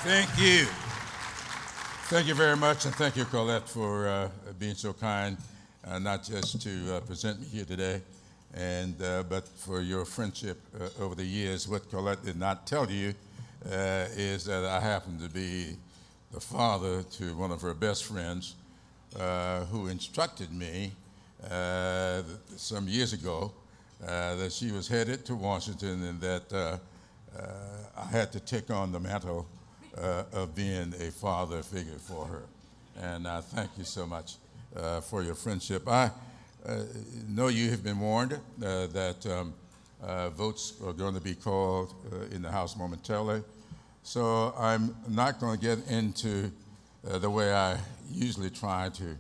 Thank you. Thank you very much, and thank you, Colette, for being so kind, not just to present me here today, but for your friendship over the years. What Colette did not tell you is that I happen to be the father to one of her best friends who instructed me some years ago that she was headed to Washington and that I had to take on the mantle of being a father figure for her. And I thank you so much for your friendship. I know you have been warned that votes are going to be called in the House momentarily. So I'm not going to get into the way I usually try to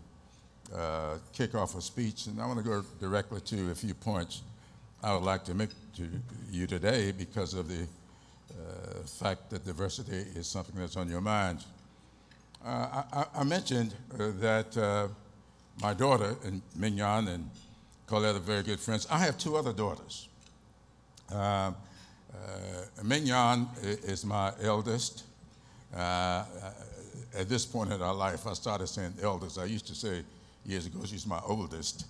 kick off a speech, and I want to go directly to a few points I would like to make to you today because of the fact that diversity is something that's on your mind. I mentioned that my daughter, and Mignon and Colette are very good friends. I have two other daughters. Mignon is my eldest. At this point in our life, I started saying eldest. I used to say years ago she's my oldest,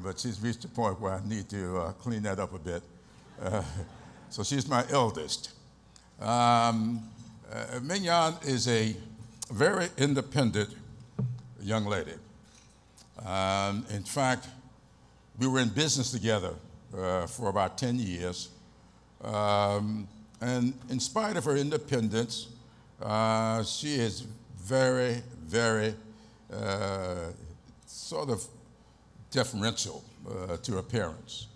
but she's reached a point where I need to clean that up a bit. So she's my eldest. Mignon is a very independent young lady. In fact, we were in business together for about 10 years. And in spite of her independence, she is very, very sort of deferential to her parents.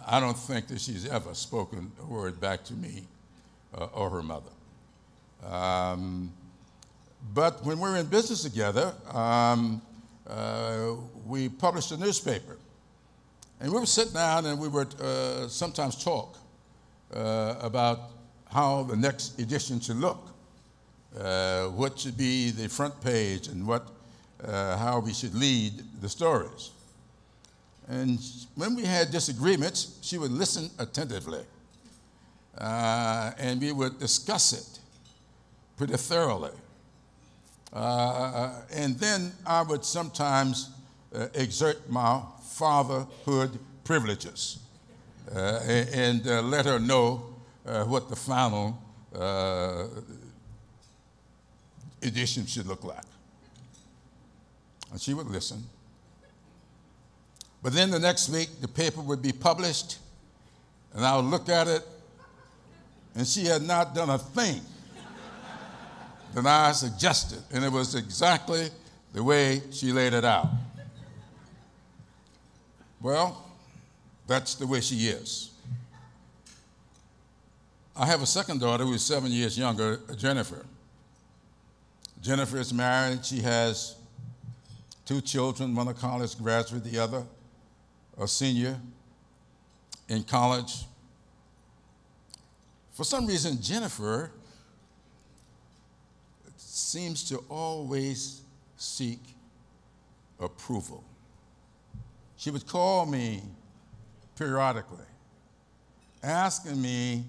I don't think that she's ever spoken a word back to me or her mother. But when we were in business together, we published a newspaper. And we would sit down and we would sometimes talk about how the next edition should look, what should be the front page, and how we should lead the stories. And when we had disagreements, she would listen attentively, and we would discuss it pretty thoroughly. And then I would sometimes exert my fatherhood privileges and let her know what the final edition should look like. And she would listen. But then the next week, the paper would be published, and I would look at it, and she had not done a thing that I suggested, and it was exactly the way she laid it out. Well, that's the way she is. I have a second daughter who is 7 years younger, Jennifer. Jennifer is married. She has two children, one a college graduate, the other a senior in college. For some reason, Jennifer seems to always seek approval. She would call me periodically, asking me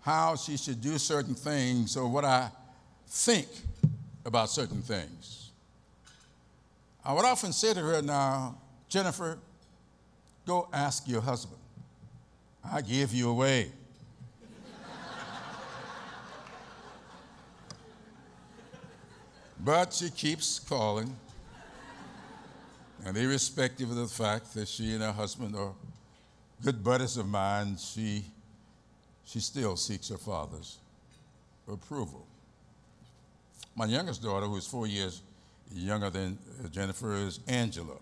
how she should do certain things or what I think about certain things. I would often say to her, now, Jennifer, go ask your husband. I give you away. But she keeps calling, and irrespective of the fact that she and her husband are good buddies of mine, she still seeks her father's approval. My youngest daughter, who is 4 years younger than Jennifer, is Angela.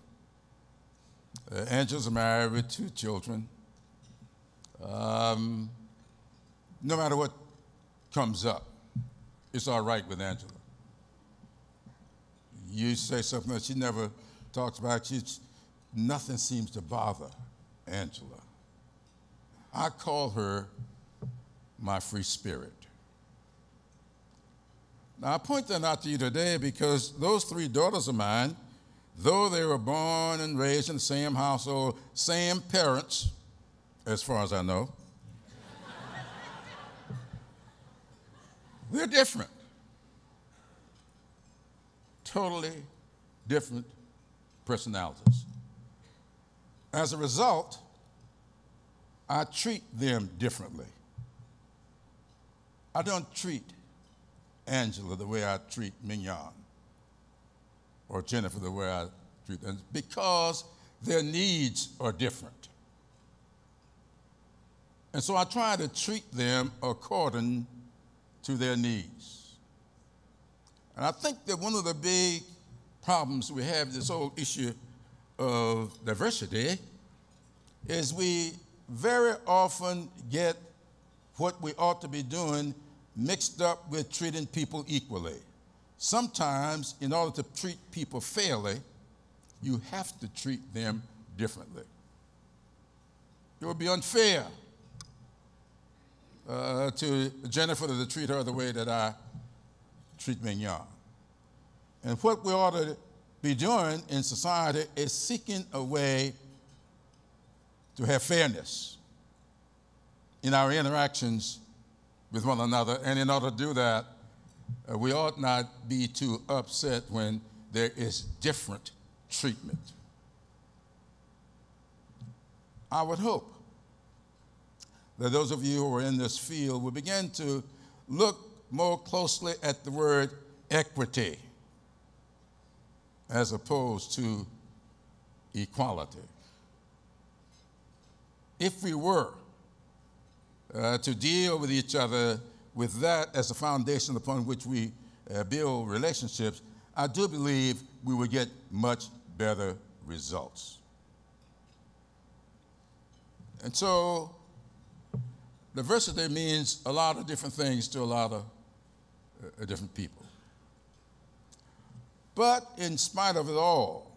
Angela's married with two children. No matter what comes up, it's all right with Angela. You say something that she never talks about, nothing seems to bother Angela. I call her my free spirit. Now, I point that out to you today because those three daughters of mine, though they were born and raised in the same household, same parents, as far as I know, They're different. Totally different personalities. As a result, I treat them differently. I don't treat Angela the way I treat Mignon or Jennifer the way I treat them because their needs are different. And so I try to treat them according to their needs. And I think that one of the big problems we have, this whole issue of diversity, is we very often get what we ought to be doing mixed up with treating people equally. Sometimes, in order to treat people fairly, you have to treat them differently. It would be unfair to Jennifer to treat her the way that I treat Mignon. And what we ought to be doing in society is seeking a way to have fairness in our interactions with one another. And in order to do that, we ought not be too upset when there is different treatment. I would hope that those of you who are in this field will begin to look more closely at the word equity as opposed to equality. If we were to deal with each other with that as the foundation upon which we build relationships, I do believe we would get much better results. And so diversity means a lot of different things to a lot of different people. But in spite of it all,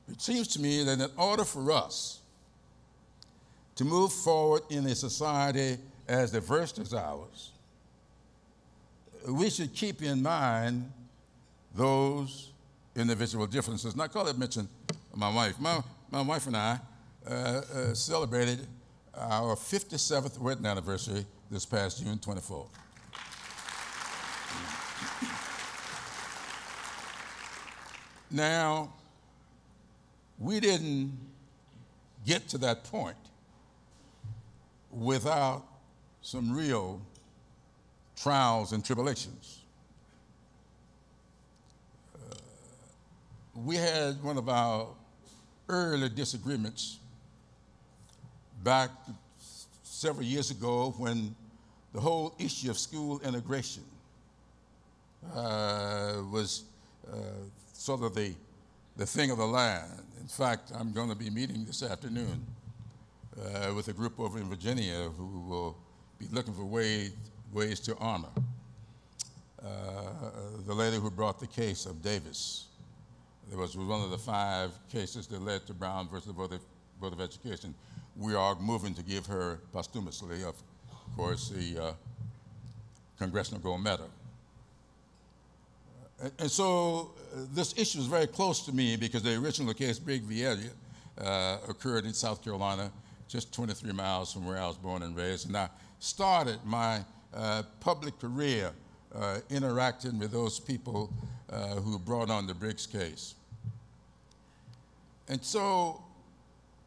it seems to me that in order for us to move forward in a society as diverse as ours, we should keep in mind those individual differences. And I call it mention my wife. My wife and I celebrated our 57th wedding anniversary this past June 24th. Now, we didn't get to that point without some real trials and tribulations. We had one of our early disagreements back several years ago when the whole issue of school integration was sort of the thing of the land. In fact, I'm going to be meeting this afternoon with a group over in Virginia who will be looking for ways to honor the lady who brought the case of Davis. It was one of the 5 cases that led to Brown versus Board of Education. We are moving to give her posthumously, of course, the Congressional Gold Medal. And so this issue is very close to me because the original case, Brigg v. Elliott, occurred in South Carolina, just 23 miles from where I was born and raised. And I started my public career interacting with those people who brought on the Briggs case. And so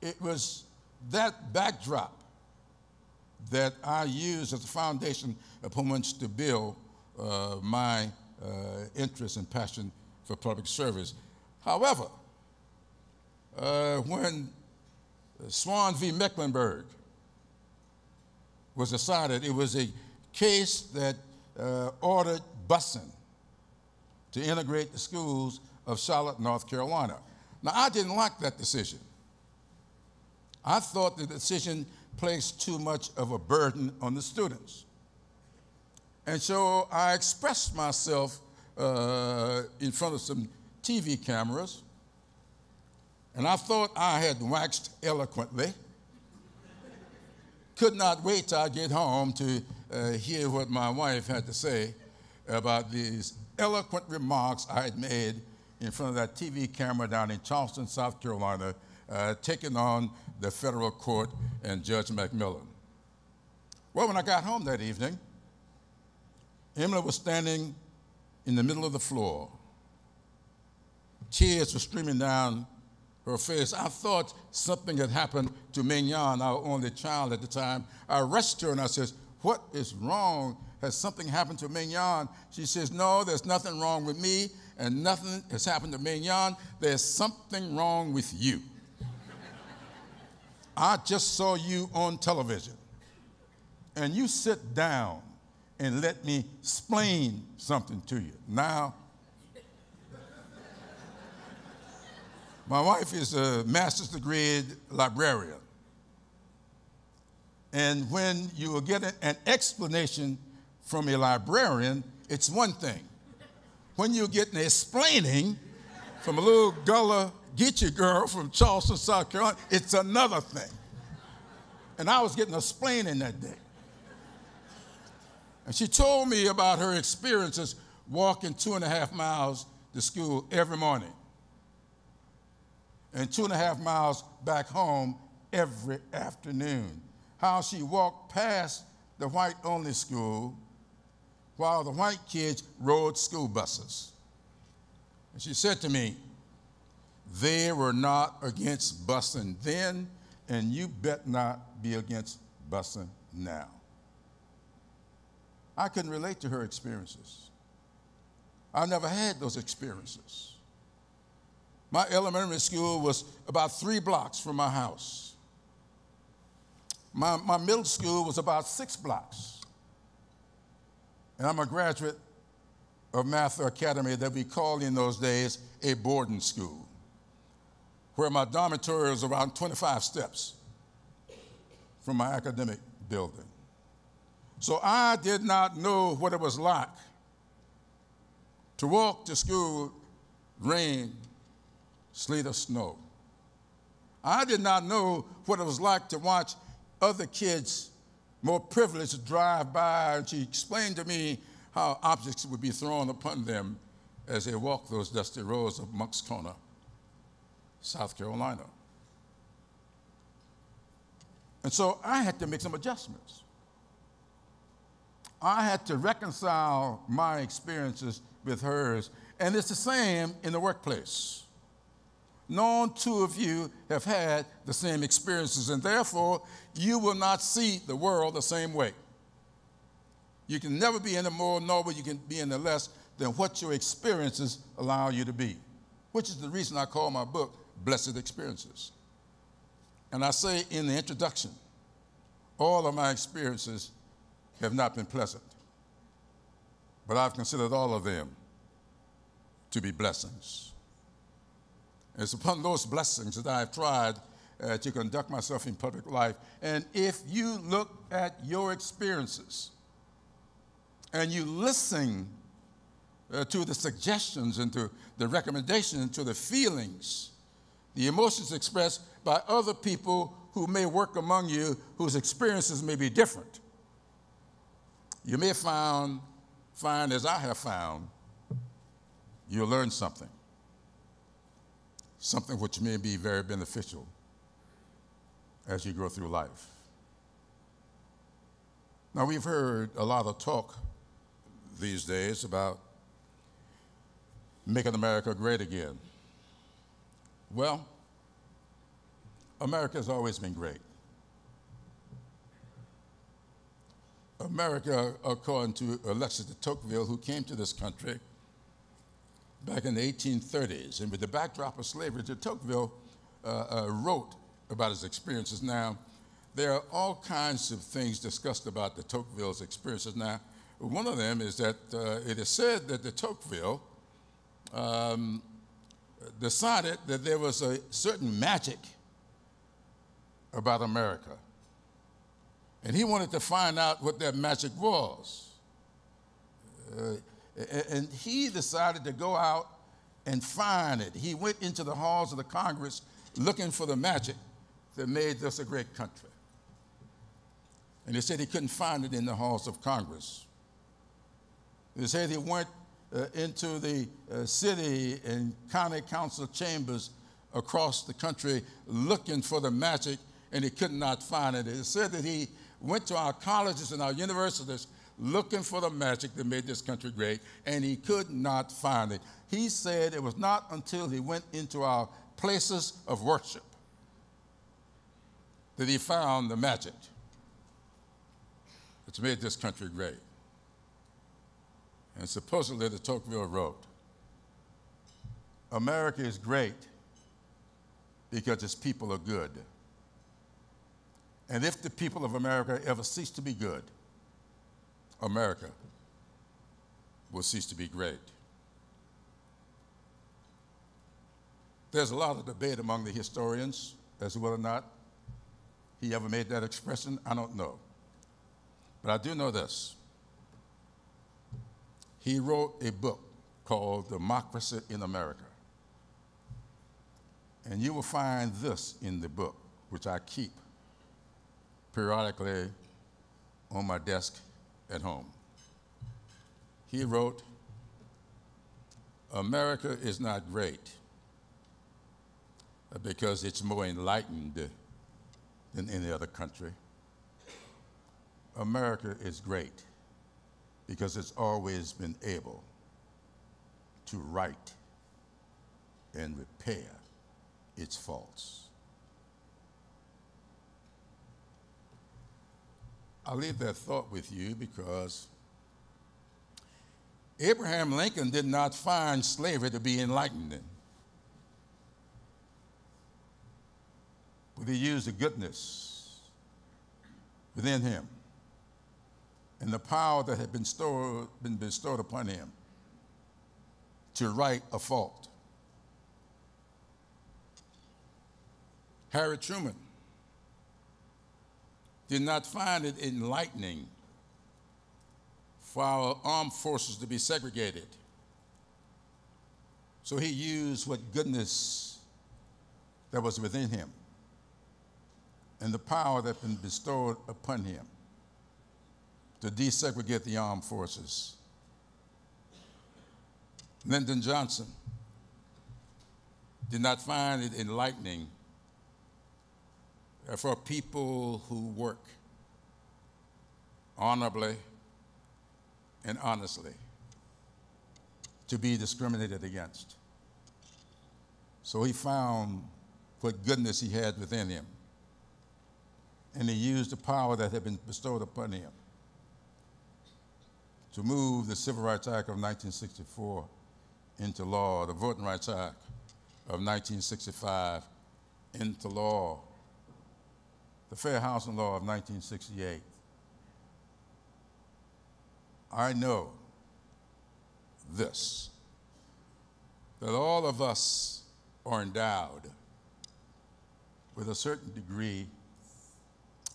it was that backdrop that I used as a foundation upon which to build my interest and passion for public service. However, when Swan v. Mecklenburg was decided, it was a case that ordered busing to integrate the schools of Charlotte, North Carolina. Now, I didn't like that decision. I thought the decision placed too much of a burden on the students. And so I expressed myself in front of some TV cameras, and I thought I had waxed eloquently. Could not wait till I get home to hear what my wife had to say about these eloquent remarks I had made in front of that TV camera down in Charleston, South Carolina, taking on the federal court and Judge McMillan. Well, when I got home that evening, Emily was standing in the middle of the floor. Tears were streaming down her face. I thought something had happened to Mignon, our only child at the time. I rushed her and I said, "What is wrong? Has something happened to Mignon?" She says, "No, there's nothing wrong with me, and nothing has happened to Mignon. There's something wrong with you. I just saw you on television, and you sit down and let me explain something to you." Now, my wife is a master's degree librarian. And when you will get an explanation from a librarian, it's one thing. When you get an explaining from a little Gullah Geechee girl from Charleston, South Carolina, it's another thing. And I was getting explaining that day. And she told me about her experiences walking 2.5 miles to school every morning and 2.5 miles back home every afternoon. How she walked past the white-only school while the white kids rode school buses. And she said to me, "They were not against busing then, and you bet not be against busing now." I couldn't relate to her experiences. I never had those experiences. My elementary school was about 3 blocks from my house. My middle school was about 6 blocks. And I'm a graduate of Mather Academy that we called in those days a boarding school, where my dormitory was around 25 steps from my academic building. So I did not know what it was like to walk to school, rain, sleet, or snow. I did not know what it was like to watch other kids more privileged drive by, and she explained to me how objects would be thrown upon them as they walked those dusty roads of Moncks Corner, South Carolina. And so I had to make some adjustments. I had to reconcile my experiences with hers, and it's the same in the workplace. No two of you have had the same experiences, and therefore, you will not see the world the same way. You can never be in the more, nor will you can be in the less than what your experiences allow you to be, which is the reason I call my book Blessed Experiences. And I say in the introduction, all of my experiences have not been pleasant, but I've considered all of them to be blessings. It's upon those blessings that I've tried to conduct myself in public life. And if you look at your experiences and you listen to the suggestions and to the recommendations and to the feelings, the emotions expressed by other people who may work among you, whose experiences may be different, you may find, as I have found, you'll learn something which may be very beneficial as you go through life. Now, we've heard a lot of talk these days about making America great again. Well, America has always been great. America, according to Alexis de Tocqueville, who came to this country back in the 1830s, and with the backdrop of slavery, de Tocqueville wrote about his experiences. Now, there are all kinds of things discussed about de Tocqueville's experiences. Now, one of them is that it is said that de Tocqueville decided that there was a certain magic about America, and he wanted to find out what that magic was. And he decided to go out and find it. He went into the halls of the Congress looking for the magic that made this a great country. And he said he couldn't find it in the halls of Congress. He said he went into the city and county council chambers across the country looking for the magic, and he could not find it. It said that he went to our colleges and our universities looking for the magic that made this country great, and he could not find it. He said it was not until he went into our places of worship that he found the magic that's made this country great. And supposedly de Tocqueville wrote, America is great because its people are good. And if the people of America ever cease to be good, America will cease to be great. There's a lot of debate among the historians as to whether or not he ever made that expression. I don't know. But I do know this. He wrote a book called Democracy in America. And you will find this in the book, which I keep periodically on my desk at home. He wrote, America is not great because it's more enlightened than any other country. America is great because it's always been able to right and repair its faults. I'll leave that thought with you because Abraham Lincoln did not find slavery to be enlightening, but he used the goodness within him and the power that had been bestowed upon him to right a fault. Harry Truman did not find it enlightening for our armed forces to be segregated. So he used what goodness that was within him and the power that had been bestowed upon him to desegregate the armed forces. Lyndon Johnson did not find it enlightening for people who work honorably and honestly to be discriminated against. So he found what goodness he had within him, and he used the power that had been bestowed upon him to move the Civil Rights Act of 1964 into law, the Voting Rights Act of 1965 into law, the Fair Housing Law of 1968. I know this, that all of us are endowed with a certain degree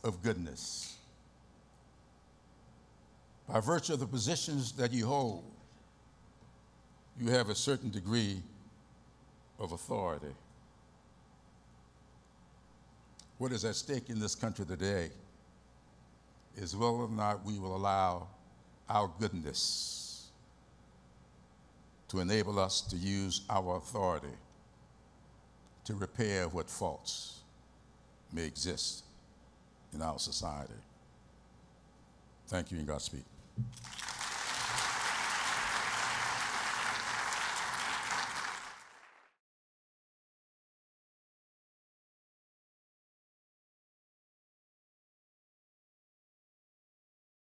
of goodness. By virtue of the positions that you hold, you have a certain degree of authority. What is at stake in this country today is whether or not we will allow our goodness to enable us to use our authority to repair what faults may exist in our society. Thank you and Godspeed.